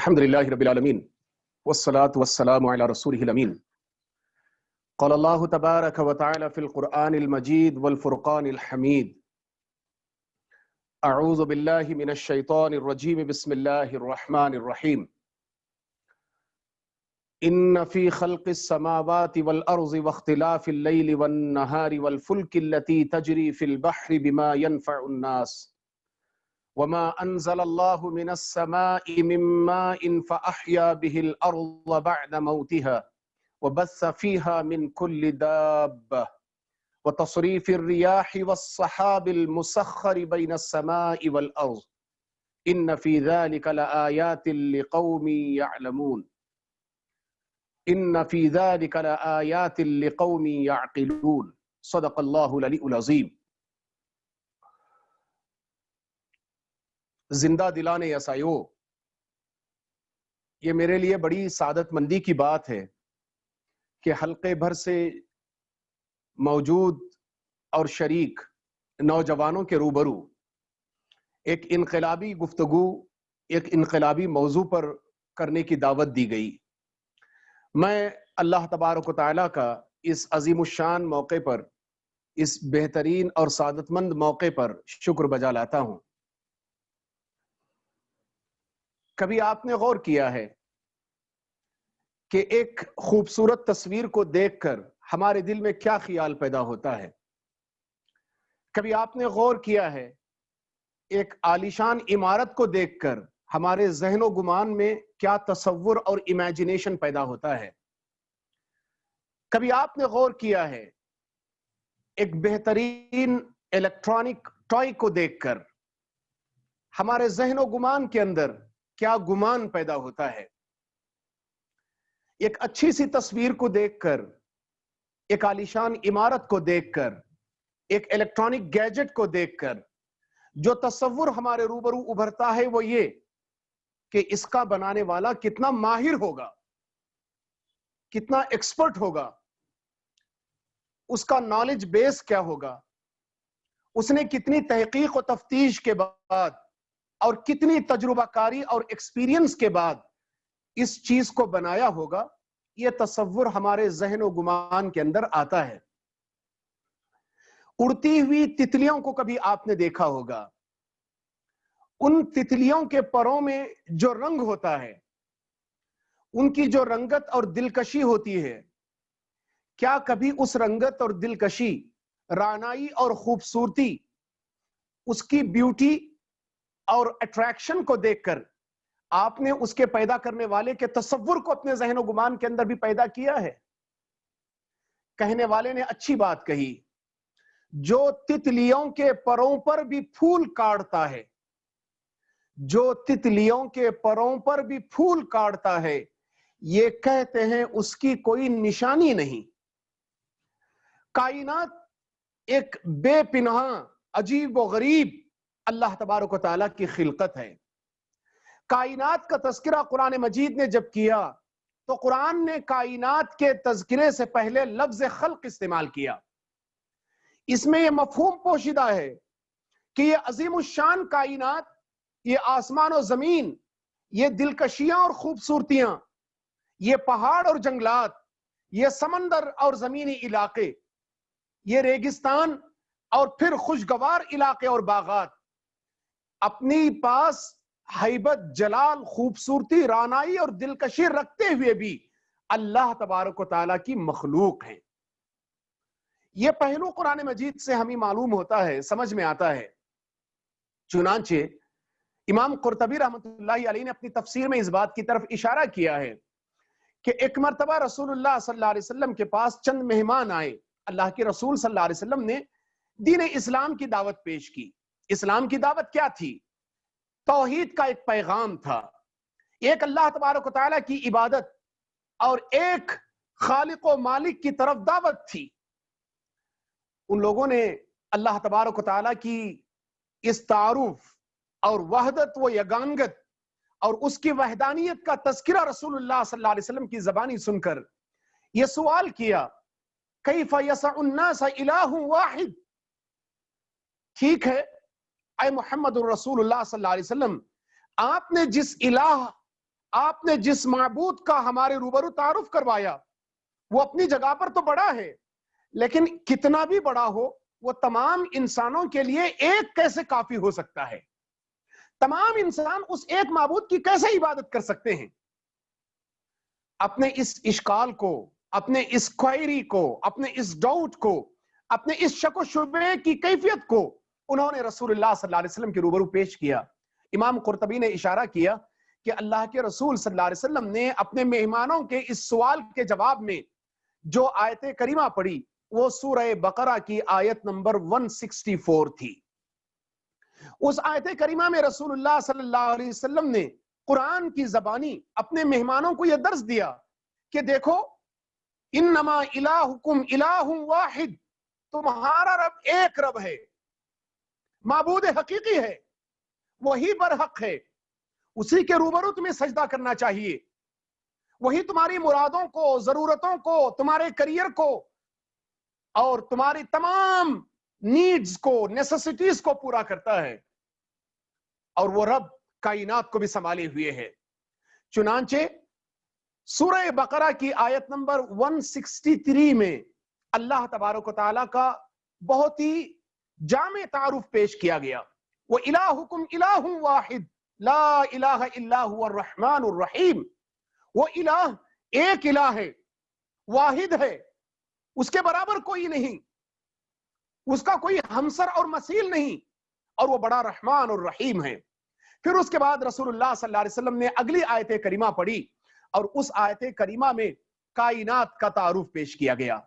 الحمد لله رب العالمين والصلاة والسلام على رسوله الأمين. قال الله تبارك وتعالى في القرآن المجيد والفرقان الحميد: أعوذ بالله من الشيطان الرجيم بسم الله الرحمن الرحيم. إن في خلق السماوات والأرض واختلاف الليل والنهار والفلك التي تجري في البحر بما ينفع الناس وما أنزل الله من السماء من ماء فأحيا به الأرض بعد موتها وبث فيها من كل دابة وتصريف الرياح والسحاب المسخر بين السماء والأرض إن في ذلك لآيات لقوم يعلمون. إن في ذلك لآيات لقوم يعقلون. صدق الله العلي العظيم. زندہ دلانے یسایو، یہ میرے لیے بڑی سعادت مندی کی بات ہے کہ حلقے بھر سے موجود اور شریک نوجوانوں کے روبرو ایک انقلابی گفتگو، ایک انقلابی موضوع پر کرنے کی دعوت دی گئی. میں اللہ تبارک و تعالیٰ کا اس عظیم الشان موقع پر، اس بہترین اور سعادت مند موقع پر شکر بجا لاتا ہوں. کبھی آپ نے غور کیا ہے کہ ایک خوبصورت تصویر کو دیکھ کر ہمارے دل میں کیا خیال پیدا ہوتا ہے؟ کبھی آپ نے غور کیا ہے ایک عالیشان عمارت کو دیکھ کر ہمارے ذہن و گمان میں کیا تصور اور امیجنیشن پیدا ہوتا ہے؟ کبھی آپ نے غور کیا ہے ایک بہترین الیکٹرانک ٹوائے کو دیکھ کر ہمارے ذہن و گمان کے اندر کیا گمان پیدا ہوتا ہے؟ ایک اچھی سی تصویر کو دیکھ کر، ایک عالیشان عمارت کو دیکھ کر، ایک الیکٹرانک گیجٹ کو دیکھ کر جو تصور ہمارے روبرو ابھرتا ہے وہ یہ کہ اس کا بنانے والا کتنا ماہر ہوگا، کتنا ایکسپرٹ ہوگا، اس کا نالج بیس کیا ہوگا، اس نے کتنی تحقیق و تفتیش کے بعد اور کتنی تجربہ کاری اور ایکسپیرینس کے بعد اس چیز کو بنایا ہوگا. یہ تصور ہمارے ذہن و گمان کے اندر آتا ہے. اڑتی ہوئی تتلیوں کو کبھی آپ نے دیکھا ہوگا. ان تتلیوں کے پروں میں جو رنگ ہوتا ہے، ان کی جو رنگت اور دلکشی ہوتی ہے، کیا کبھی اس رنگت اور دلکشی، رعنائی اور خوبصورتی، اس کی بیوٹی اور اٹریکشن کو دیکھ کر آپ نے اس کے پیدا کرنے والے کے تصور کو اپنے ذہن و گمان کے اندر بھی پیدا کیا ہے؟ کہنے والے نے اچھی بات کہی، جو تتلیوں کے پروں پر بھی پھول کاٹتا ہے، جو تتلیوں کے پروں پر بھی پھول کاٹتا ہے، یہ کہتے ہیں اس کی کوئی نشانی نہیں. کائنات ایک بے پناہ، عجیب و غریب اللہ تبارک و تعالیٰ کی خلقت ہے. کائنات کا تذکرہ قرآن مجید نے جب کیا تو قرآن نے کائنات کے تذکرے سے پہلے لفظ خلق استعمال کیا. اس میں یہ مفہوم پوشیدہ ہے کہ یہ عظیم الشان کائنات، یہ آسمان و زمین، یہ دلکشیاں اور خوبصورتیاں، یہ پہاڑ اور جنگلات، یہ سمندر اور زمینی علاقے، یہ ریگستان اور پھر خوشگوار علاقے اور باغات، اپنی پاس ہیبت، جلال، خوبصورتی، رعنائی اور دلکشی رکھتے ہوئے بھی اللہ تبارک و تعالیٰ کی مخلوق ہیں. یہ پہلو قرآن مجید سے ہمیں معلوم ہوتا ہے، سمجھ میں آتا ہے. چنانچہ امام قرطبی رحمۃ اللہ علیہ نے اپنی تفسیر میں اس بات کی طرف اشارہ کیا ہے کہ ایک مرتبہ رسول اللہ صلی اللہ علیہ وسلم کے پاس چند مہمان آئے. اللہ کے رسول صلی اللہ علیہ وسلم نے دین اسلام کی دعوت پیش کی. اسلام کی دعوت کیا تھی؟ توحید کا ایک پیغام تھا. ایک اللہ تبارک و تعالیٰ کی عبادت اور ایک خالق و مالک کی طرف دعوت تھی. ان لوگوں نے اللہ تبارک و تعالیٰ کی اس تعارف اور وحدت و یگانگت اور اس کی وحدانیت کا تذکرہ رسول اللہ صلی اللہ علیہ وسلم کی زبانی سن کر یہ سوال کیا، کیف یسع الناس الہ واحد؟ ٹھیک ہے اے محمد الرسول اللہ صلی اللہ علیہ وسلم، آپ نے جس الہ آپ نے جس معبود کا ہمارے روبرو تعارف کروایا وہ اپنی جگہ پر تو بڑا ہے، لیکن کتنا بھی بڑا ہو وہ تمام انسانوں کے لیے ایک کیسے کافی ہو سکتا ہے؟ تمام انسان اس ایک معبود کی کیسے عبادت کر سکتے ہیں؟ اپنے اس اشکال کو، اپنے اس کوئری کو، اپنے اس ڈاؤٹ کو، اپنے اس شک و شبہ کی کیفیت کو انہوں نے رسول اللہ صلی اللہ علیہ وسلم کے روبرو پیش کیا۔ امام قرطبی نے اشارہ کیا کہ اللہ کے رسول صلی اللہ علیہ وسلم نے اپنے مہمانوں کے اس سوال کے جواب میں جو آیت کریمہ پڑھی وہ سورہ بقرہ کی آیت نمبر 164 تھی۔ اس آیت کریمہ میں رسول اللہ صلی اللہ علیہ وسلم نے قرآن کی زبانی اپنے مہمانوں کو یہ درس دیا کہ دیکھو، انما الہکم الہ واحد، تمہارا رب ایک رب ہے، معبود حقیقی ہے، وہی برحق ہے، اسی کے روبرو تمہیں سجدہ کرنا چاہیے، وہی تمہاری مرادوں کو، ضرورتوں کو، تمہارے کریئر کو اور تمہاری تمام نیڈز کو، نیسیسٹیز کو پورا کرتا ہے، اور وہ رب کائنات کو بھی سنبھالے ہوئے ہے۔ چنانچہ سورہ بقرہ کی آیت نمبر 163 میں اللہ تبارک و تعالیٰ کا بہت ہی جامع تعارف پیش کیا گیا۔ وَإِلَٰهُكُمْ إِلَٰهٌ وَاحِدٌ لَا إِلَٰهَ إِلَّا هُوَ الرَّحْمَٰنُ الرَّحِيمُ۔ وہ الہ ایک الہ ہے، واحد ہے، اس کے برابر کوئی نہیں، اس کا کوئی ہمسر اور مثیل نہیں، اور وہ بڑا رحمان اور رحیم ہے۔ پھر اس کے بعد رسول اللہ صلی اللہ علیہ وسلم نے اگلی آیت کریمہ پڑھی، اور اس آیت کریمہ میں کائنات کا تعارف پیش کیا گیا،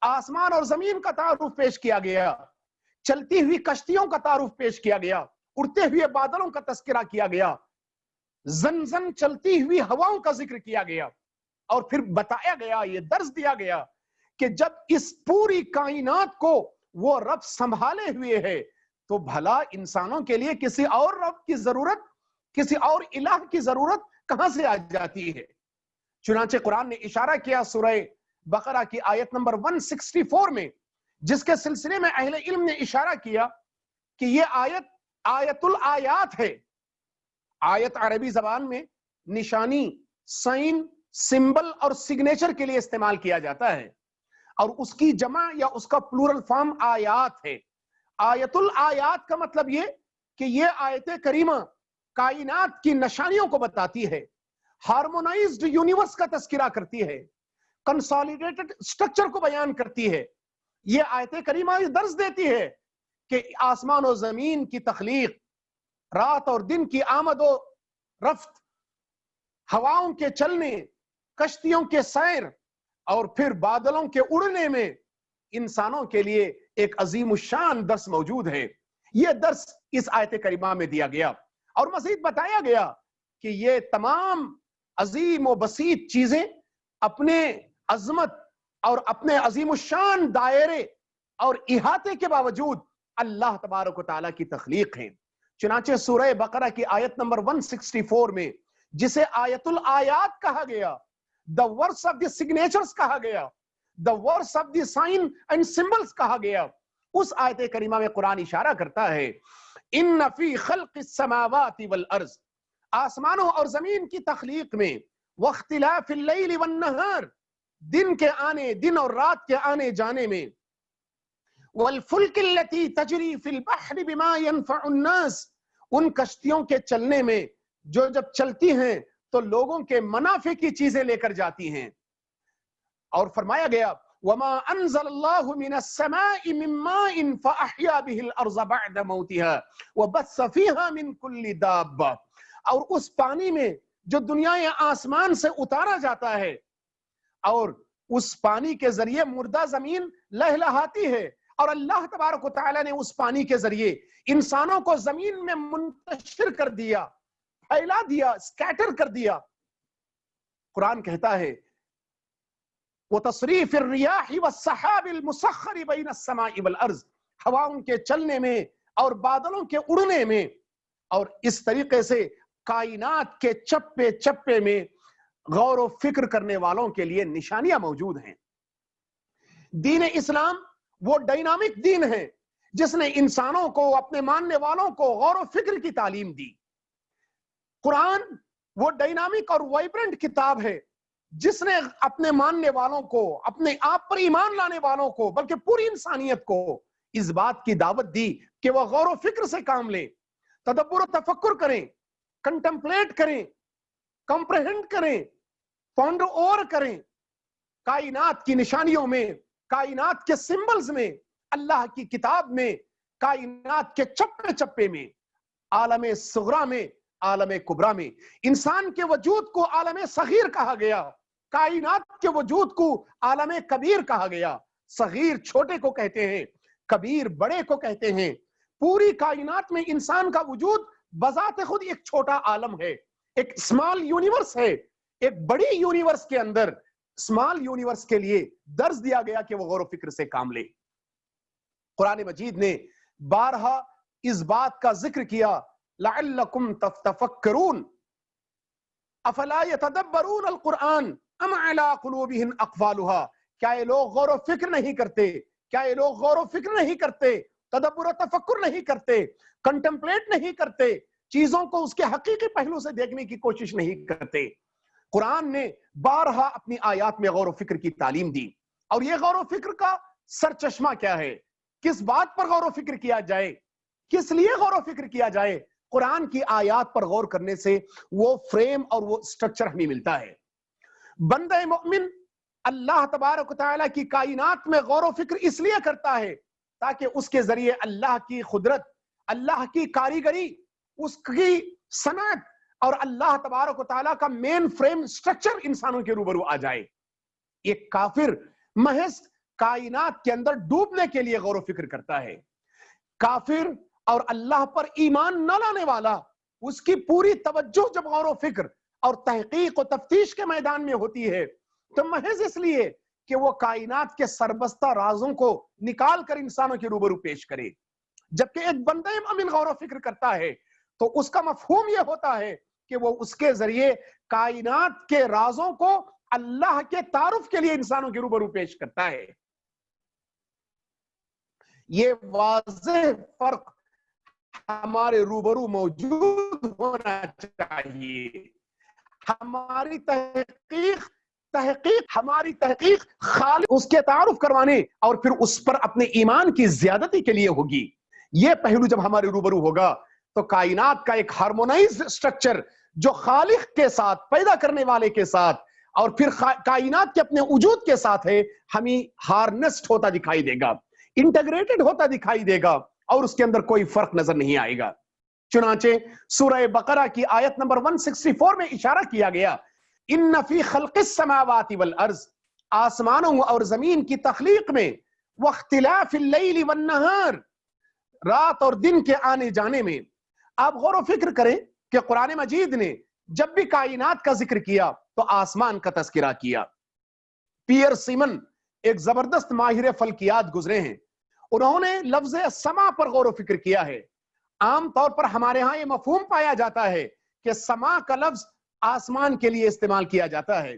آسمان اور زمین کا تعارف پیش کیا گیا، چلتی ہوئی کشتیوں کا تعارف پیش کیا گیا، اڑتے ہوئے بادلوں کا تذکرہ کیا گیا، زن زن چلتی ہوئی ہواؤں کا ذکر کیا گیا، اور پھر بتایا گیا، یہ درس دیا گیا کہ جب اس پوری کائنات کو وہ رب سنبھالے ہوئے ہے تو بھلا انسانوں کے لیے کسی اور رب کی ضرورت، کسی اور الہ کی ضرورت کہاں سے آ جاتی ہے؟ چنانچہ قرآن نے اشارہ کیا سورہ بقرہ کی آیت نمبر 164 میں، جس کے سلسلے میں اہل علم نے اشارہ کیا کہ یہ آیت آیت الآیات ہے۔ آیت عربی زبان میں نشانی، سائن، سمبل اور سگنیچر کے لیے استعمال کیا جاتا ہے، اور اس کی جمع یا اس کا پلورل فارم آیات ہے۔ آیت الآیات کا مطلب یہ کہ یہ آیت کریمہ کائنات کی نشانیوں کو بتاتی ہے، ہارمونائزڈ یونیورس کا تذکرہ کرتی ہے، کنسالیڈیٹڈ سٹرکچر کو بیان کرتی ہے۔ یہ آیت کریمہ درس دیتی ہے کہ آسمان و زمین کی تخلیق، رات اور دن کی آمد و رفت، ہواؤں کے چلنے، کشتیوں کے سیر، اور پھر بادلوں کے اڑنے میں انسانوں کے لیے ایک عظیم الشان درس موجود ہے۔ یہ درس اس آیت کریمہ میں دیا گیا، اور مزید بتایا گیا کہ یہ تمام عظیم و بسیط چیزیں اپنے عظمت اور اپنے عظیم الشان دائرے اور احاطے کے باوجود اللہ تبارک و تعالیٰ کی تخلیق ہیں۔ چنانچہ سورہ بقرہ کی آیت نمبر 164 میں جسے آیت الآیات کہا گیا، the words of the signatures کہا گیا، the words of the sign and symbols کہا گیا، اس آیت کریمہ میں قرآن اشارہ کرتا ہے ان فی خلق السماوات والارض، آسمانوں اور زمین کی تخلیق میں، واختلاف اللیل والنہار، دن کے آنے، دن اور رات کے آنے جانے میں، والفلک التي تجری فی البحر بما ينفع الناس، ان کشتیوں کے چلنے میں جو جب چلتی ہیں تو لوگوں کے منافع کی چیزیں لے کر جاتی ہیں۔ اور فرمایا گیا وَمَا أَنزَلَ اللَّهُ مِنَ السَّمَاءِ مِن مَّاءٍ فَأَحْيَا بِهِ الْأَرْضَ بَعْدَ مَوْتِهَا وَبَثَّ فِيهَا مِن كُلِّ دَابَّةٍ، اور اس پانی میں جو دنیا آسمان سے اتارا جاتا ہے، اور اس پانی کے ذریعے مردہ زمین لہلہاتی ہے، اور اللہ تبارک و تعالیٰ نے اس پانی کے ذریعے انسانوں کو زمین میں منتشر کر دیا، پھیلا دیا، سکیٹر کر دیا۔ قرآن کہتا ہے وَتَصْرِيفِ الرِّيَاحِ وَالسَّحَابِ الْمُسَخَّرِ بَيْنَ السَّمَاءِ وَالْأَرْضِ، ہواؤں کے چلنے میں اور بادلوں کے اڑنے میں، اور اس طریقے سے کائنات کے چپے چپے میں غور و فکر کرنے والوں کے لیے نشانیاں موجود ہیں۔ دین اسلام وہ ڈائنامک دین ہے جس نے انسانوں کو، اپنے ماننے والوں کو غور و فکر کی تعلیم دی۔ قرآن وہ ڈائنامک اور وائبرنٹ کتاب ہے جس نے اپنے ماننے والوں کو، اپنے آپ پر ایمان لانے والوں کو، بلکہ پوری انسانیت کو اس بات کی دعوت دی کہ وہ غور و فکر سے کام لیں، تدبر و تفکر کریں، کنٹمپلیٹ کریں، کمپریہنڈ کریں، پونڈر اوور کریں، کائنات کی نشانیوں میں، کائنات کے سمبلز میں، اللہ کی کتاب میں، کائنات کے چپے چپے میں، عالم صغرا میں، عالم کبرا میں۔ انسان کے وجود کو عالم صغیر کہا گیا، کائنات کے وجود کو عالم کبیر کہا گیا۔ صغیر چھوٹے کو کہتے ہیں، کبیر بڑے کو کہتے ہیں۔ پوری کائنات میں انسان کا وجود بذات خود ایک چھوٹا عالم ہے، ایک اسمال یونیورس ہے۔ ایک بڑی یونیورس کے اندر اسمال یونیورس کے لیے درس دیا گیا کہ وہ غور و فکر سے کام لے۔ قرآن مجید نے بارہا اس بات کا ذکر کیا، لعلکم تفکرون افلا یتدبرون القرآن ام علی قلوبہم اقفالها۔ کیا یہ لوگ غور و فکر نہیں کرتے؟ کیا یہ لوگ غور و فکر نہیں کرتے، تدبر و تفکر نہیں کرتے، کنٹمپلیٹ نہیں کرتے، چیزوں کو اس کے حقیقی پہلو سے دیکھنے کی کوشش نہیں کرتے؟ قرآن نے بارہا اپنی آیات میں غور و فکر کی تعلیم دی۔ اور یہ غور و فکر کا سرچشمہ کیا ہے؟ کس بات پر غور و فکر کیا جائے؟ کس لیے غور و فکر کیا جائے؟ قرآن کی آیات پر غور کرنے سے وہ فریم اور وہ سٹرکچر ہمیں ملتا ہے۔ بندہ مومن اللہ تبارک و تعالیٰ کی کائنات میں غور و فکر اس لیے کرتا ہے تاکہ اس کے ذریعے اللہ کی قدرت، اللہ کی کاریگری، اس کی صنعت اور اللہ تبارک و تعالیٰ کا مین فریم سٹرکچر انسانوں کے روبرو آ جائے۔ ایک کافر محض کائنات کے اندر ڈوبنے کے لیے غور و فکر کرتا ہے۔ کافر اور اللہ پر ایمان نہ لانے والا، اس کی پوری توجہ جب غور و فکر اور تحقیق و تفتیش کے میدان میں ہوتی ہے تو محض اس لیے کہ وہ کائنات کے سربستہ رازوں کو نکال کر انسانوں کے روبرو پیش کرے۔ جبکہ ایک بندہ مومن غور و فکر کرتا ہے تو اس کا مفہوم یہ ہوتا ہے کہ وہ اس کے ذریعے کائنات کے رازوں کو اللہ کے تعارف کے لیے انسانوں کے روبرو پیش کرتا ہے۔ یہ واضح فرق ہمارے روبرو موجود ہونا چاہیے۔ ہماری تحقیق خالق اس کے تعارف کروانے اور پھر اس پر اپنے ایمان کی زیادتی کے لیے ہوگی۔ یہ پہلو جب ہمارے روبرو ہوگا تو کائنات کا ایک ہارمونائزڈ سٹرکچر جو خالق کے ساتھ، پیدا کرنے والے کے ساتھ اور پھر کائنات کے اپنے وجود کے ساتھ ہے، ہمیں ہارنسڈ ہوتا دکھائی دے گا، انٹیگریٹڈ ہوتا دکھائی دے گا اور اس کے اندر کوئی فرق نظر نہیں آئے گا۔ چنانچہ سورہ بقرہ کی آیت نمبر 164 میں اشارہ کیا گیا، ان فی خلق السماوات والارض، آسمانوں اور زمین کی تخلیق میں، واختلاف اللیل والنہار، رات اور دن کے آنے جانے میں۔ آپ غور و فکر کریں کہ قرآن مجید نے جب بھی کائنات کا ذکر کیا تو آسمان کا تذکرہ کیا۔ پیئر سیمن ایک زبردست ماہر فلکیات گزرے ہیں، انہوں نے لفظ سما پر غور و فکر کیا ہے۔ عام طور پر ہمارے ہاں یہ مفہوم پایا جاتا ہے کہ سما کا لفظ آسمان کے لیے استعمال کیا جاتا ہے،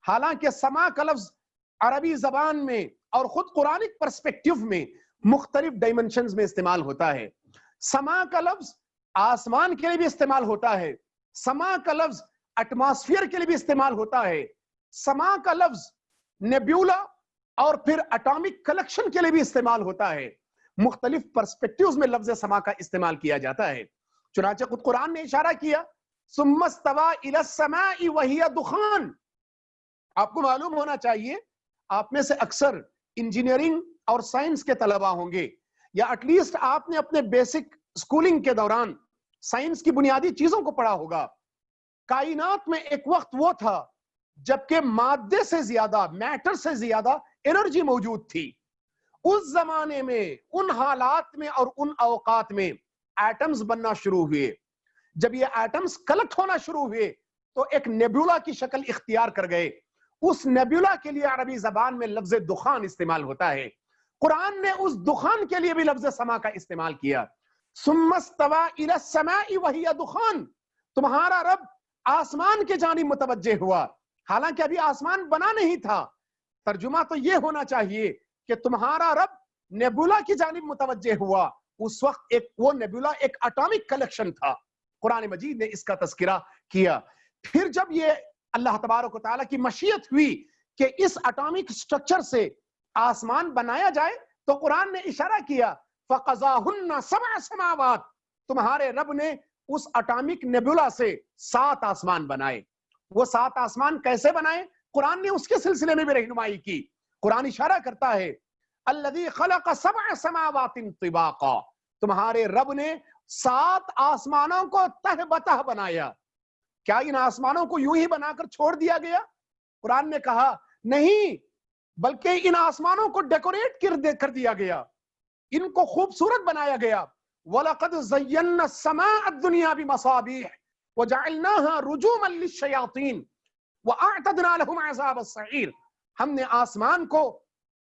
حالانکہ سما کا لفظ عربی زبان میں اور خود قرآنک پرسپیکٹیو میں مختلف ڈائمنشنز میں استعمال ہوتا ہے۔ سما کا لفظ آسمان کے لیے بھی استعمال ہوتا ہے، سما کا لفظ ایٹماسفیئر کے لیے بھی استعمال ہوتا ہے، سما کا لفظ نیبیولا اور پھر اٹامک کلیکشن کے لیے بھی استعمال ہوتا ہے۔ مختلف پرسپیکٹیوز میں لفظ سما کا استعمال کیا جاتا ہے۔ چنانچہ خود قرآن نے اشارہ کیا، ثم استوى الى السماء وهي دخان۔ آپ کو معلوم ہونا چاہیے، آپ میں سے اکثر انجینئرنگ اور سائنس کے طلبہ ہوں گے، یا ایٹ لیسٹ آپ نے اپنے بیسک سکولنگ کے دوران سائنس کی بنیادی چیزوں کو پڑھا ہوگا۔ کائنات میں ایک وقت وہ تھا جبکہ مادے سے زیادہ، میٹر سے زیادہ انرجی موجود تھی۔ اس زمانے میں، ان حالات میں اور ان اوقات میں ایٹمز بننا شروع ہوئے۔ جب یہ ایٹمز کلیکٹ ہونا شروع ہوئے تو ایک نیبولا کی شکل اختیار کر گئے۔ اس نیبولا کے لیے عربی زبان میں لفظ دخان استعمال ہوتا ہے۔ قرآن نے اس دخان کے لیے بھی لفظ سما کا استعمال کیا، ثم استوى الى السماء وهي دخان۔ تمہارا رب آسمان کے جانب متوجہ ہوا، حالانکہ ابھی آسمان بنا نہیں تھا۔ ترجمہ تو یہ ہونا چاہیے کہ تمہارا رب نیبولا کی جانب متوجہ ہوا۔ اس وقت وہ نیبولا ایک اٹامک کلیکشن تھا۔ قرآن مجید نے اس کا تذکرہ کیا۔ پھر جب یہ اللہ تبارک و تعالیٰ کی مشیت ہوئی کہ اس اٹامک سٹرکچر سے آسمان بنایا جائے تو قرآن نے اشارہ کیا فَقَضَاهُنَّ سَبْعَ سَمَاوَاتٍ، تمہارے رب نے اس اٹامک نیبولا سے 7 آسمان بنائے۔ وہ 7 آسمان کیسے بنائے؟ قرآن نے اس کے سلسلے میں بھی رہنمائی کی۔ قرآن اشارہ کرتا ہے الَّذِي خَلَقَ سَبْعَ سَمَاوَاتٍ طِبَاقًا، تمہارے رب نے 7 آسمانوں کو تہ بتہ بنایا۔ کیا ان آسمانوں کو یوں ہی بنا کر چھوڑ دیا گیا؟ قرآن نے کہا نہیں، بلکہ ان آسمانوں کو ڈیکوریٹ کر دیا گیا، ان کو خوبصورت بنایا گیا۔ وَلَقَدْ زَيَّنَّا السَّمَاءَ الدُّنْيَا بِمَصَابِيحَ وَجَعَلْنَاهَا رُجُومًا لِلشَّيَاطِينِ وَأَعْتَدْنَا لَهُمْ عَذَابَ السَّعِيرِ، ہم نے آسمان کو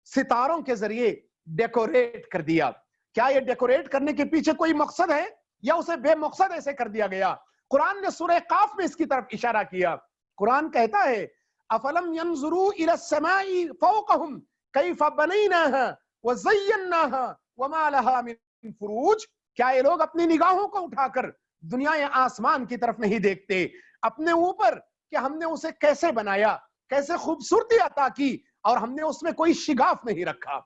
ستاروں کے ذریعے ڈیکوریٹ کر دیا۔ کیا یہ ڈیکوریٹ کرنے کے پیچھے کوئی مقصد ہے یا اسے بے مقصد ایسے کر دیا گیا؟ قرآن نے سورہ قاف میں اس کی طرف اشارہ کیا۔ قرآن کہتا ہے أَفَلَمْ يَنْظُرُوا إِلَى السَّمَاءِ فَوْقَهُمْ كَيْفَ بَنَيْنَاهَا وَزَيَّنَّاهَا وَمَا لَهَا مِنْ فُرُوجٍ، کیا یہ لوگ اپنی نگاہوں کو اٹھا کر دنیا آسمان کی طرف نہیں دیکھتے اپنے اوپر کہ ہم نے اسے کیسے بنایا، کیسے خوبصورتی عطا کی، اور ہم نے اس میں کوئی شگاف نہیں رکھا۔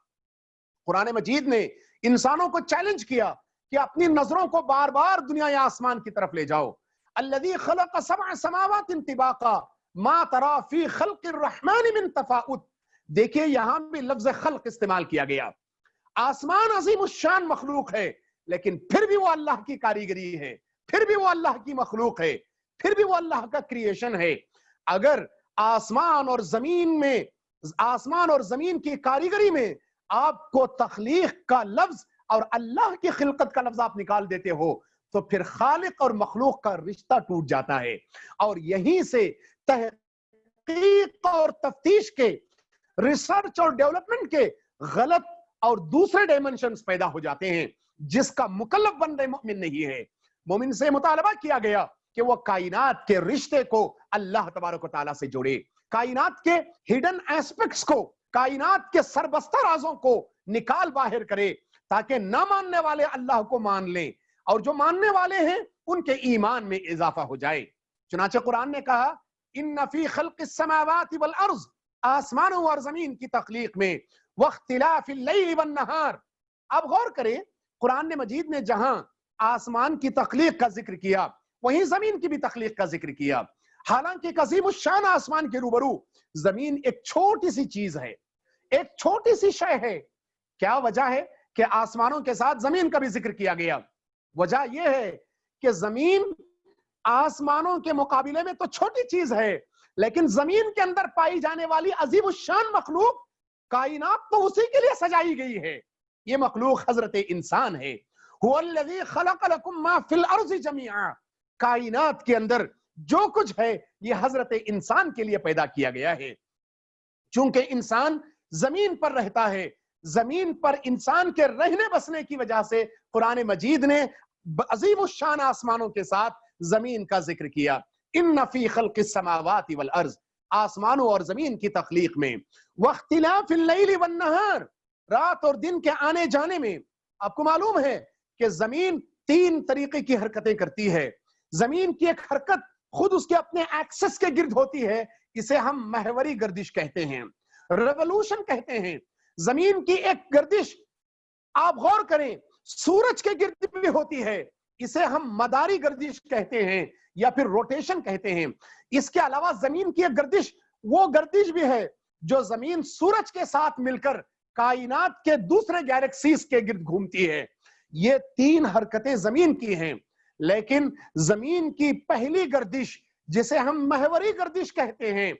قرآن مجید نے انسانوں کو چیلنج کیا کہ اپنی نظروں کو بار بار دنیا آسمان کی طرف لے جاؤ۔ الذی خلق 7 سماوات طباقا ما ترى فی خلق الرحمن من تفاوت، دیکھیے یہاں بھی لفظ خلق استعمال کیا گیا۔ آسمان عظیم الشان مخلوق ہے، لیکن پھر بھی وہ اللہ کی کاریگری ہے، پھر بھی وہ اللہ کی مخلوق ہے، پھر بھی وہ اللہ کا کریشن ہے۔ اگر آسمان اور زمین کی کاریگری میں آپ کو تخلیق کا لفظ اور اللہ کی خلقت کا لفظ آپ نکال دیتے ہو تو پھر خالق اور مخلوق کا رشتہ ٹوٹ جاتا ہے، اور یہیں سے تحقیق اور تفتیش کے، ریسرچ اور ڈیولپمنٹ کے غلط اور دوسرے ڈائمنشنز پیدا ہو جاتے ہیں جس کا مکلف بندہ مومن نہیں ہے۔ مومن سے مطالبہ کیا گیا کہ وہ کائنات کے رشتے کو اللہ تبارک و تعالیٰ سے جوڑے، کائنات کے ہڈن ایسپیکٹس کو، کائنات کے سربستہ رازوں کو نکال باہر کرے تاکہ نہ ماننے والے اللہ کو مان لیں اور جو ماننے والے ہیں ان کے ایمان میں اضافہ ہو جائے۔ چنانچہ قرآن نے کہا ان فی خلق السماوات والارض، آسمانوں اور زمین کی تخلیق میں، واختلاف اللیل والنہار۔ اب غور کریں، قرآن مجید نے جہاں آسمان کی تخلیق کا ذکر کیا وہیں زمین کی بھی تخلیق کا ذکر کیا، حالانکہ ایک عظیم الشان آسمان کے روبرو زمین ایک چھوٹی سی چیز ہے، ایک چھوٹی سی شے ہے۔ کیا وجہ ہے کہ آسمانوں کے ساتھ زمین کا بھی ذکر کیا گیا؟ وجہ یہ ہے کہ زمین آسمانوں کے مقابلے میں تو چھوٹی چیز ہے، لیکن زمین کے اندر پائی جانے والی عظیم الشان مخلوق، کائنات تو اسی کے لیے سجائی گئی ہے۔ یہ مخلوق حضرت انسان ہے۔ هو الذی خلق لکم ما فی الارض جمیعا، کائنات کے اندر جو کچھ ہے یہ حضرت انسان کے لیے پیدا کیا گیا ہے۔ چونکہ انسان زمین پر رہتا ہے، زمین پر انسان کے رہنے بسنے کی وجہ سے قرآن مجید نے عظیم الشان آسمانوں کے ساتھ زمین کا ذکر کیا۔ ان فی خلق السماوات والارض، آسمانوں اور زمین کی تخلیق میں، واختلاف اللیل والنہار، رات اور دن کے آنے جانے میں۔ آپ کو معلوم ہے کہ زمین 3 طریقے کی حرکتیں کرتی ہے۔ زمین کی ایک حرکت خود اس کے اپنے ایکسس کے گرد ہوتی ہے، اسے ہم محوری گردش کہتے ہیں، ریولوشن کہتے ہیں۔ زمین کی ایک گردش آپ غور کریں سورج کے گرد بھی ہوتی ہے، اسے ہم مداری گردش کہتے ہیں یا پھر روٹیشن کہتے ہیں۔ اس کے علاوہ زمین کی ایک گردش وہ گردش بھی ہے جو زمین سورج کے ساتھ مل کر کائنات کے دوسرے گیلیکسیز کے گرد گھومتی ہے۔ یہ 3 حرکتیں زمین کی ہیں، لیکن زمین کی پہلی گردش جسے ہم محوری گردش کہتے ہیں،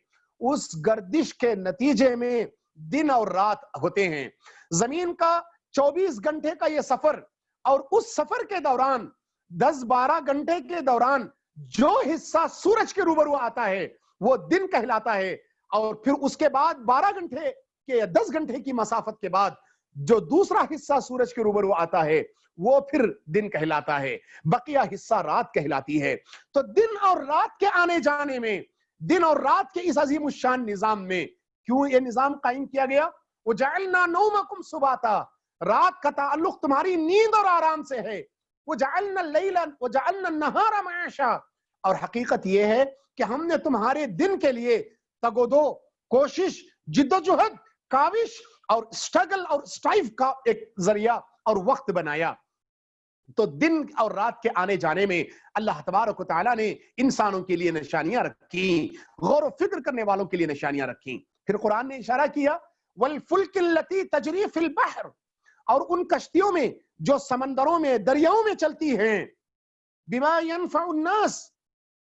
اس گردش کے نتیجے میں دن اور رات ہوتے ہیں۔ زمین کا 24 گھنٹے کا یہ سفر، اور اس سفر کے دوران 10-12 گھنٹے کے دوران جو حصہ سورج کے روبرو آتا ہے وہ دن کہلاتا ہے، اور پھر اس کے بعد 12 گھنٹے کے 10 گھنٹے کی مسافت کے بعد جو دوسرا حصہ سورج کے روبرو آتا ہے وہ پھر دن کہلاتا ہے، بقیہ حصہ رات کہلاتی ہے۔ تو دن اور رات کے آنے جانے میں، دن اور رات کے اس عظیم الشان نظام میں کیوں یہ نظام قائم کیا گیا؟ وَجَعَلْنَا نَوْمَكُمْ سُبَاتًا، رات کا تعلق تمہاری نیند اور آرام سے ہے۔ وَجَعَلْنَا اللَّيْلَ وَجَعَلْنَا النَّهَارَ مَعَاشًا، اور حقیقت یہ ہے کہ ہم نے تمہارے دن کے لیے تگودو، کوشش، جدوجہد، کاوش اور سٹرگل اور سٹرائیو کا ایک ذریعہ اور وقت بنایا۔ تو دن اور رات کے آنے جانے میں اللہ تبارک و تعالیٰ نے انسانوں کے لیے نشانیاں رکھی، غور و فکر کرنے والوں کے لیے نشانیاں رکھی۔ پھر قرآن نے اشارہ کیا وَالْفُلْكِ الَّتِي تَجْرِي فِي الْبَحْرِ، اور ان کشتیوں میں جو سمندروں میں، دریاؤں میں چلتی ہیں، بِمَا يَنْفَعُ النَّاسِ،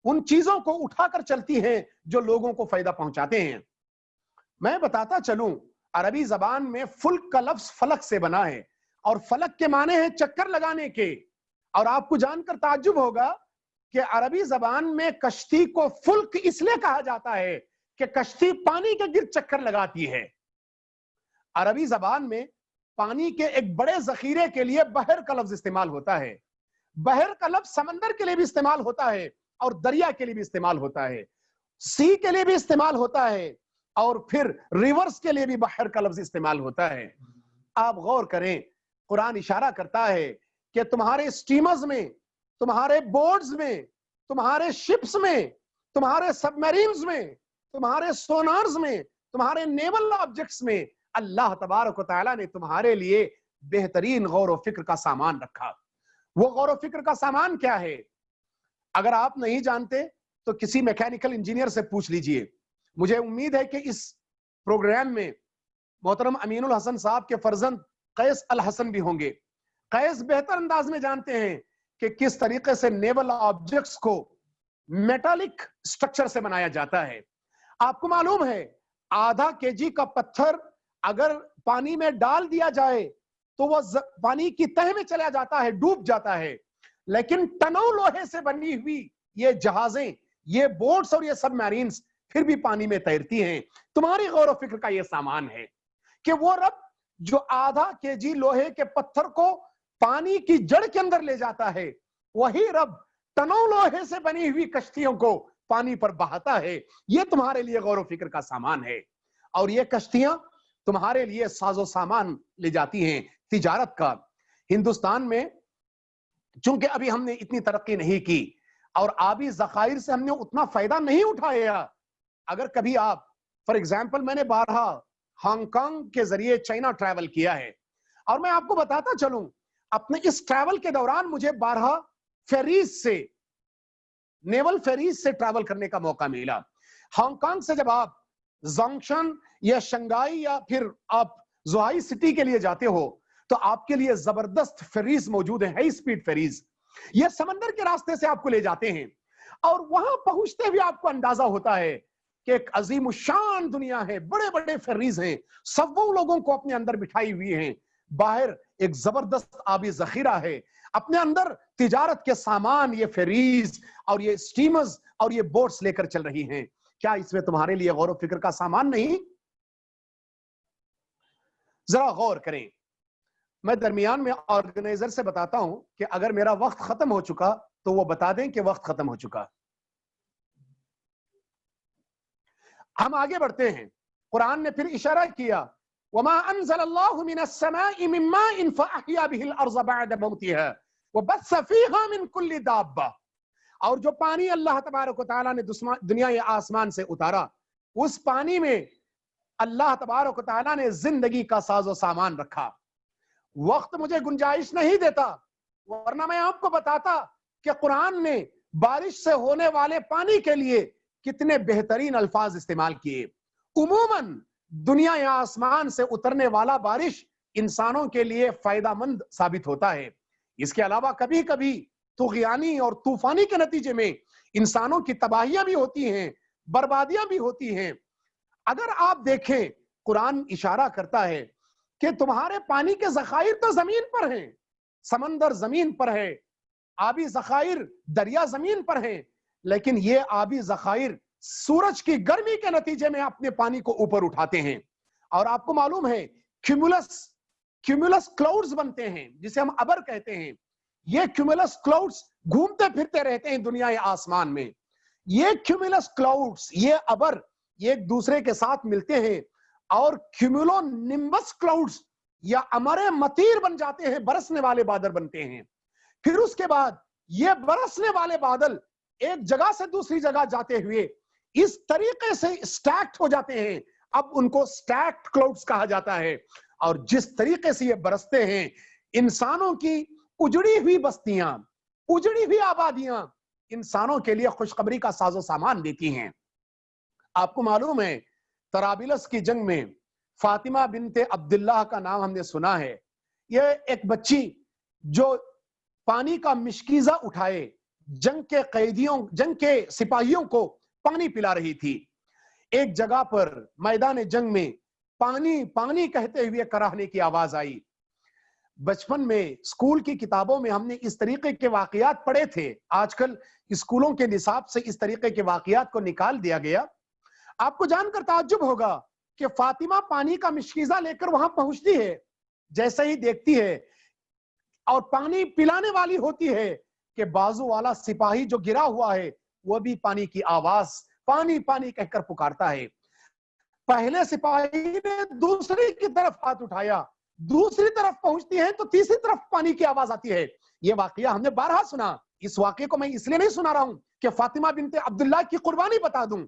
ان چیزوں کو اٹھا کر چلتی ہیں جو لوگوں کو فائدہ پہنچاتے ہیں۔ میں بتاتا چلوں، عربی زبان میں فلک کا لفظ فلک سے بنا ہے، اور فلک کے معنی ہے چکر لگانے کے۔ اور آپ کو جان کر تعجب ہوگا کہ عربی زبان میں کشتی کو فلک اس لیے کہا جاتا ہے کہ کشتی پانی کے گرد چکر لگاتی ہے۔ عربی زبان میں پانی کے ایک بڑے ذخیرے کے لیے بحر کا لفظ استعمال ہوتا ہے۔ بحر کا لفظ سمندر کے لیے بھی استعمال ہوتا ہے اور دریا کے لیے بھی استعمال ہوتا ہے، سی کے لیے بھی استعمال ہوتا ہے، اور پھر ریورس کے لیے بھی بحر کا لفظ استعمال ہوتا ہے۔ آپ غور کریں، قرآن اشارہ کرتا ہے کہ تمہارے سٹیمرز میں، تمہارے بورڈز میں، تمہارے شپس میں، تمہارے سب میرینز میں، تمہارے سونارز میں، تمہارے نیول آبجیکٹس میں اللہ تبارک و تعالیٰ نے تمہارے لیے بہترین غور و فکر کا سامان رکھا۔ وہ غور و فکر کا سامان کیا ہے؟ اگر آپ نہیں جانتے تو کسی میکینیکل انجینئر سے پوچھ لیجئے۔ مجھے امید ہے کہ اس پروگرام میں محترم امین الحسن صاحب کے فرزند قیس الحسن بھی ہوں گے۔ قیس بہتر انداز میں جانتے ہیں کہ کس طریقے سے نیول آبجیکٹس کو میٹالک سٹرکچر سے بنایا جاتا ہے۔ آپ کو معلوم ہے آدھا کے جی کا پتھر اگر پانی میں ڈال دیا جائے تو وہ پانی کی تہ میں چلا جاتا ہے، ڈوب جاتا ہے، لیکن ٹنوں لوہے سے بنی ہوئی یہ جہازیں، یہ بوٹس اور یہ سب میرینز پھر بھی پانی میں تیرتی ہیں۔ تمہاری غور و فکر کا یہ سامان ہے کہ وہ رب جو آدھا کے جی لوہے کے پتھر کو پانی کی جڑ کے اندر لے جاتا ہے، وہی رب ٹنوں لوہے سے بنی ہوئی کشتیوں کو پانی پر بہاتا ہے۔ یہ تمہارے لیے غور و فکر کا سامان ہے، اور یہ کشتیاں تمہارے لیے ساز و سامان لے جاتی ہیں تجارت کا۔ ہندوستان میں چونکہ ابھی ہم نے اتنی ترقی نہیں کی اور آبی ذخائر سے ہم نے اتنا فائدہ نہیں اٹھایا۔ اگر کبھی آپ فار ایگزامپل، میں نے بارہا ہانگ کانگ کے ذریعے چائنا ٹریول کیا ہے، اور میں آپ کو بتاتا چلوں اپنے اس ٹریول کے دوران مجھے بارہا فیریز سے، نیول فیریز سے ٹریول کرنے کا موقع ملا۔ ہانگ کانگ سے جب آپ زانگشن یا شنگائی یا پھر آپ زوہائی سٹی کے لیے جاتے ہو تو آپ کے لیے زبردست فیریز موجود ہیں، ہائی سپیڈ فیریز۔ یہ سمندر کے راستے سے آپ کو لے جاتے ہیں، اور وہاں پہنچتے ہوئے آپ کو اندازہ ہوتا ہے کہ ایک عظیم الشان دنیا ہے، بڑے بڑے فیریز ہیں، سووں لوگوں کو اپنے اندر بٹھائی ہوئی ہیں، باہر ایک زبردست آبی ذخیرہ ہے، اپنے اندر تجارت کے سامان یہ فیریز اور یہ سٹیمرز اور یہ بوٹس لے کر چل رہی ہیں۔ کیا اس میں تمہارے لیے غور و فکر کا سامان نہیں؟ ذرا غور کریں۔ میں درمیان میں آرگنائزر سے بتاتا ہوں کہ اگر میرا وقت ختم ہو چکا تو وہ بتا دیں کہ وقت ختم ہو چکا۔ ہم آگے بڑھتے ہیں۔ قرآن نے پھر اشارہ کیا وَمَا أَنزَلَ اللَّهُ مِنَ السَّمَاءِ مِن مَّاءٍ فَأَحْيَا بِهِ الْأَرْضَ بَعْدَ مَوْتِهَا وَبَثَّ فِيهَا مِن كُلِّ دَابَّةٍ، اور جو پانی اللہ تبارک و تعالیٰ نے دنیا آسمان سے اتارا، اس پانی میں اللہ تبارک و تعالیٰ نے زندگی کا ساز و سامان رکھا۔ وقت مجھے گنجائش نہیں دیتا، ورنہ میں آپ کو بتاتا کہ قرآن نے بارش سے ہونے والے پانی کے لیے کتنے بہترین الفاظ استعمال کیے۔ عموماً دنیا یا آسمان سے اترنے والا بارش انسانوں کے لیے فائدہ مند ثابت ہوتا ہے۔ اس کے علاوہ کبھی کبھی طغیانی اور طوفانی کے نتیجے میں انسانوں کی تباہیاں بھی ہوتی ہیں، بربادیاں بھی ہوتی ہیں۔ اگر آپ دیکھیں قرآن اشارہ کرتا ہے کہ تمہارے پانی کے ذخائر تو زمین پر ہیں، سمندر زمین پر ہے، آبی ذخائر دریا زمین پر ہیں، لیکن یہ آبی ذخائر سورج کی گرمی کے نتیجے میں اپنے پانی کو اوپر اٹھاتے ہیں، اور آپ کو معلوم ہے کیومولس کلاؤڈز بنتے ہیں جسے ہم ابر کہتے ہیں۔ یہ کیومولس کلاؤڈز گھومتے پھرتے رہتے ہیں دنیا آسمان میں۔ یہ کیومولس کلاؤڈز، یہ ابر، یہ ایک دوسرے کے ساتھ ملتے ہیں اور کیومولو نمبس کلاؤڈز یا امرے مطیر بن جاتے ہیں، برسنے والے بادل بنتے ہیں۔ پھر اس کے بعد یہ برسنے والے بادل ایک جگہ سے دوسری جگہ جاتے ہوئے اس طریقے سے سٹیکٹ ہو جاتے ہیں، اب ان کو سٹیکٹ کلاؤڈز کہا جاتا ہے، اور جس طریقے سے یہ برستے ہیں انسانوں کی اجڑی ہوئی بستیاں، اجڑی ہوئی آبادیاں انسانوں کے لیے خوشخبری کا ساز و سامان دیتی ہیں۔ آپ کو معلوم ہے طرابلس کی جنگ میں فاطمہ بنت عبداللہ کا نام ہم نے سنا ہے، یہ ایک بچی جو پانی کا مشکیزہ اٹھائے جنگ کے قیدیوں، جنگ کے سپاہیوں کو پانی پلا رہی تھی۔ ایک جگہ پر میدان جنگ میں پانی پانی کہتے ہوئے کراہنے کی آواز آئی۔ بچپن میں اسکول کی کتابوں میں ہم نے اس طریقے کے واقعات پڑھے تھے، آج کل اسکولوں کے نصاب سے اس طریقے کے واقعات کو نکال دیا گیا۔ آپ کو جان کر تعجب ہوگا کہ فاطمہ پانی کا مشکیزہ لے کر وہاں پہنچتی ہے، جیسے ہی دیکھتی ہے اور پانی پلانے والی ہوتی ہے کہ بازو والا سپاہی جو گرا ہوا ہے وہ بھی پانی کی آواز پانی پانی کہہ کر پکارتا ہے۔ پہلے سپاہی نے دوسری کی طرف ہاتھ اٹھایا، دوسری طرف پہنچتی ہے تو تیسری طرف پانی کی آواز آتی ہے۔ یہ واقعہ ہم نے بارہا سنا، اس واقعے کو میں اس لیے نہیں سنا رہا ہوں کہ فاطمہ بنت عبداللہ کی قربانی بتا دوں،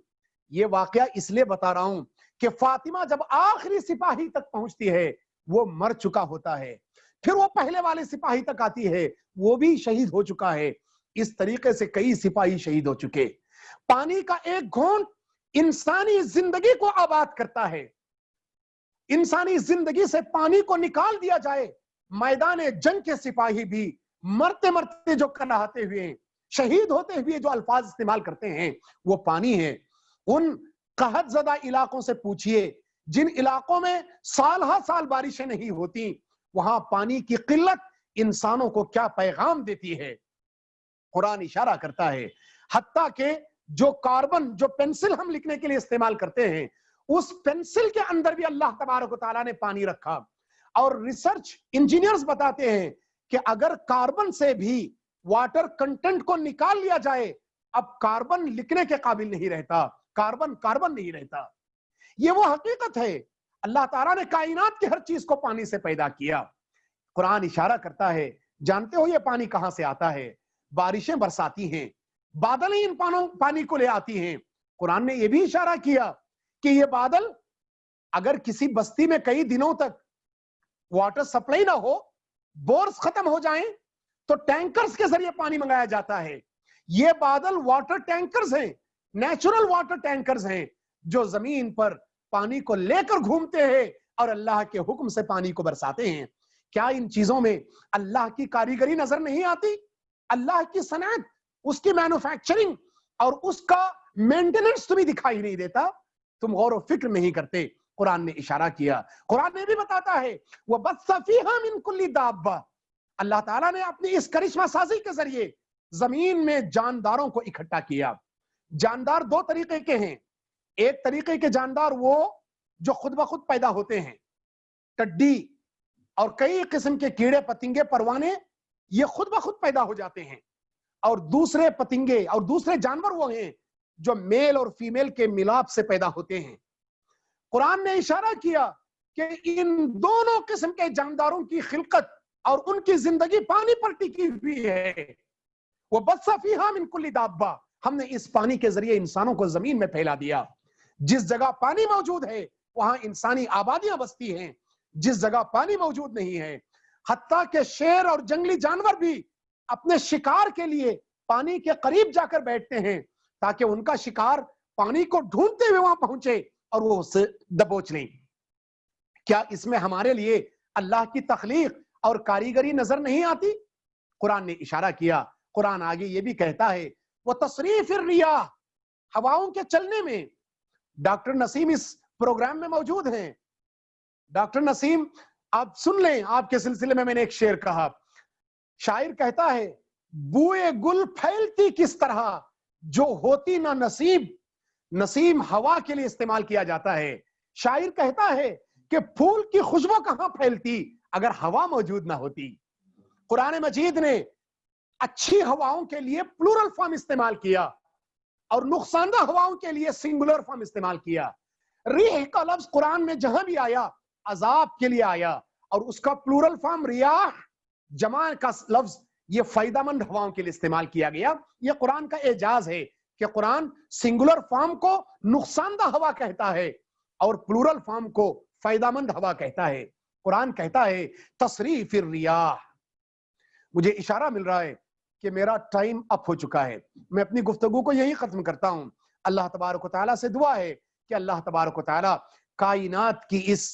یہ واقعہ اس لیے بتا رہا ہوں کہ فاطمہ جب آخری سپاہی تک پہنچتی ہے وہ مر چکا ہوتا ہے، پھر وہ پہلے والے سپاہی تک آتی ہے، وہ بھی شہید ہو چکا ہے۔ اس طریقے سے کئی سپاہی شہید ہو چکے۔ پانی کا ایک گھونٹ انسانی زندگی کو آباد کرتا ہے۔ انسانی زندگی سے پانی کو نکال دیا جائے، میدان جنگ کے سپاہی بھی مرتے مرتے جو کراہتے ہوئے ہیں، شہید ہوتے ہوئے جو الفاظ استعمال کرتے ہیں وہ پانی ہے۔ ان قحط زدہ علاقوں سے پوچھئے جن علاقوں میں سال ہا سال بارشیں نہیں ہوتی، وہاں پانی کی قلت انسانوں کو کیا پیغام دیتی ہے۔ قرآن اشارہ کرتا ہے حتیٰ کہ جو کاربن، جو پینسل ہم لکھنے کے لیے استعمال کرتے ہیں، اس پینسل کے اندر بھی اللہ تبارک و تعالیٰ نے پانی رکھا، اور ریسرچ انجینئرز بتاتے ہیں کہ اگر کاربن سے بھی واٹر کنٹینٹ کو نکال لیا جائے اب کاربن لکھنے کے قابل نہیں رہتا، کاربن نہیں رہتا۔ یہ وہ حقیقت ہے، اللہ تعالیٰ نے کائنات کی ہر چیز کو پانی سے پیدا کیا۔ قرآن اشارہ کرتا ہے، جانتے ہو یہ پانی کہاں سے آتا ہے؟ بارشیں برساتی ہیں، بادل ہی ان پانی کو لے آتی ہیں۔ قرآن نے یہ بھی اشارہ کیا کہ یہ بادل اگر کسی بستی میں کئی دنوں تک واٹر سپلائی نہ ہو، بورز ختم ہو جائیں تو ٹینکرز کے ذریعے پانی منگایا جاتا ہے۔ یہ بادل واٹر ٹینکرز ہیں، نیچرل واٹر ٹینکرز ہیں جو زمین پر پانی کو لے کر گھومتے ہیں اور اللہ کے حکم سے پانی کو برساتے ہیں۔ کیا ان چیزوں میں اللہ کی کاریگری نظر نہیں آتی؟ اللہ کی صنعت، اس کی مینوفیکچرنگ اور اس کا مینٹیننس تمہیں دکھائی نہیں دیتا؟ تم غور و فکر نہیں کرتے۔ قرآن نے اشارہ کیا، قرآن نے بھی بتاتا ہے وَبَثَّ فِيهَا مِن كُلِّ دَابَّةٍ، اللہ تعالیٰ نے اپنی اس کرشمہ سازی کے ذریعے زمین میں جانداروں کو اکٹھا کیا۔ جاندار دو طریقے کے ہیں، ایک طریقے کے جاندار وہ جو خود بخود پیدا ہوتے ہیں، ٹڈی اور کئی قسم کے کیڑے پتنگے پروانے، یہ خود بخود پیدا ہو جاتے ہیں، اور دوسرے پتنگے اور دوسرے جانور وہ ہیں جو میل اور فیمیل کے ملاپ سے پیدا ہوتے ہیں۔ قرآن نے اشارہ کیا کہ ان دونوں قسم کے جانداروں کی خلقت اور ان کی زندگی پانی پر ٹکی ہوئی ہے۔ وَبَثَّ فِيهَا مِن كُلِّ دَابَّةٍ، ہم نے اس پانی کے ذریعے انسانوں کو زمین میں پھیلا دیا۔ جس جگہ پانی موجود ہے وہاں انسانی آبادیاں بستی ہیں، جس جگہ پانی موجود نہیں ہے حتیٰ کہ شیر اور جنگلی جانور بھی اپنے شکار کے لیے پانی کے قریب جا کر بیٹھتے ہیں تاکہ ان کا شکار پانی کو ڈھونڈتے ہوئے وہاں پہنچے اور وہ اسے دبوچ لیں۔ کیا اس میں ہمارے لیے اللہ کی تخلیق اور کاریگری نظر نہیں آتی؟ قرآن نے اشارہ کیا، قرآن آگے یہ بھی کہتا ہے وَتَصْرِيفِ الرِّيَاحِ، ہواؤں کے چلنے میں۔ ڈاکٹر نسیم اس پروگرام میں موجود ہیں۔ ڈاکٹر نسیم آپ سن لیں، آپ کے سلسلے میں نے ایک شعر کہا، شاعر کہتا ہے بوئے گل پھیلتی کس طرح جو ہوتی نہ نصیب، نسیم ہوا کے لیے استعمال کیا جاتا ہے۔ شاعر کہتا ہے کہ پھول کی خوشبو کہاں پھیلتی اگر ہوا موجود نہ ہوتی۔ قرآن مجید نے اچھی ہواؤں کے لیے پلورل فارم استعمال کیا اور نقصان دہ ہواؤں کے لیے سنگولر فارم استعمال کیا۔ ریح کا لفظ قرآن میں جہاں بھی آیا عذاب کے لیے آیا، اور اس کا پلورل فارم ریاح، جمع کا لفظ یہ فائدہ مند ہواؤں کے لیے استعمال کیا گیا. یہ قرآن کا اعجاز ہے کہ قرآن سنگولر فارم کو نقصان دہ ہوا کہتا ہے اور پلورل فارم کو فائدہ مند ہوا کہتا ہے. قرآن کہتا ہے تصریف الریاح. مجھے اشارہ مل رہا ہے کہ میرا ٹائم اپ ہو چکا ہے. میں اپنی گفتگو کو یہی ختم کرتا ہوں. اللہ تبارک و تعالیٰ سے دعا ہے کہ اللہ تبارک و تعالیٰ کائنات کی اس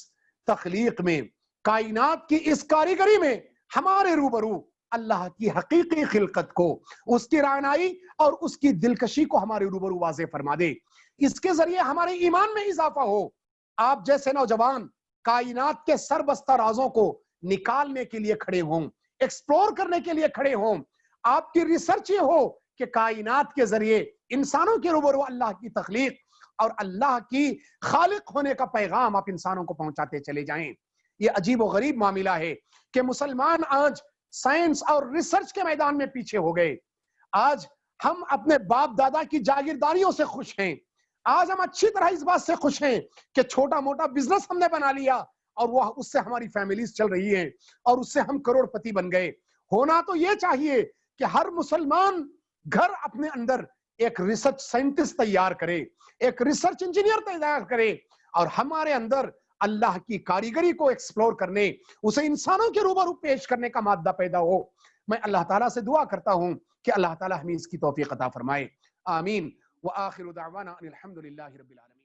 تخلیق میں، کائنات کی اس کاریگری میں ہمارے روبرو اللہ کی حقیقی خلقت کو، اس کی رعنائی اور اس کی دلکشی کو ہمارے روبرو واضح فرما دے. اس کے ذریعے ہمارے ایمان میں اضافہ ہو. آپ جیسے نوجوان کائنات کے سربستہ رازوں کو نکالنے کے لیے کھڑے ہوں، ایکسپلور کرنے کے لیے کھڑے ہوں. آپ کی ریسرچ یہ ہو کہ کائنات کے ذریعے انسانوں کے روبرو اللہ کی تخلیق اور اللہ کی خالق ہونے کا پیغام آپ انسانوں کو پہنچاتے چلے جائیں. یہ عجیب و غریب معاملہ ہے کہ مسلمان آج سائنس اور ریسرچ کے میدان میں پیچھے ہو گئے. آج ہم اپنے باپ دادا کی جاگیرداریوں سے خوش ہیں. آج ہم اچھی طرح اس بات سے خوش ہیں کہ چھوٹا موٹا بزنس ہم نے بنا لیا اور وہ اس سے ہماری فیملیز چل رہی ہیں اور اس سے ہم کروڑ پتی بن گئے. ہونا تو یہ چاہیے کہ ہر مسلمان گھر اپنے اندر ایک ریسرچ سائنٹسٹ تیار کرے، ایک ریسرچ انجینئر تیار کرے اور ہمارے اندر اللہ کی کاریگری کو ایکسپلور کرنے، اسے انسانوں کے روبرو پیش کرنے کا مادہ پیدا ہو. میں اللہ تعالیٰ سے دعا کرتا ہوں کہ اللہ تعالیٰ ہمیں اس کی توفیق عطا فرمائے. آمین. وآخر دعوانا ان الحمد للہ رب العالمین.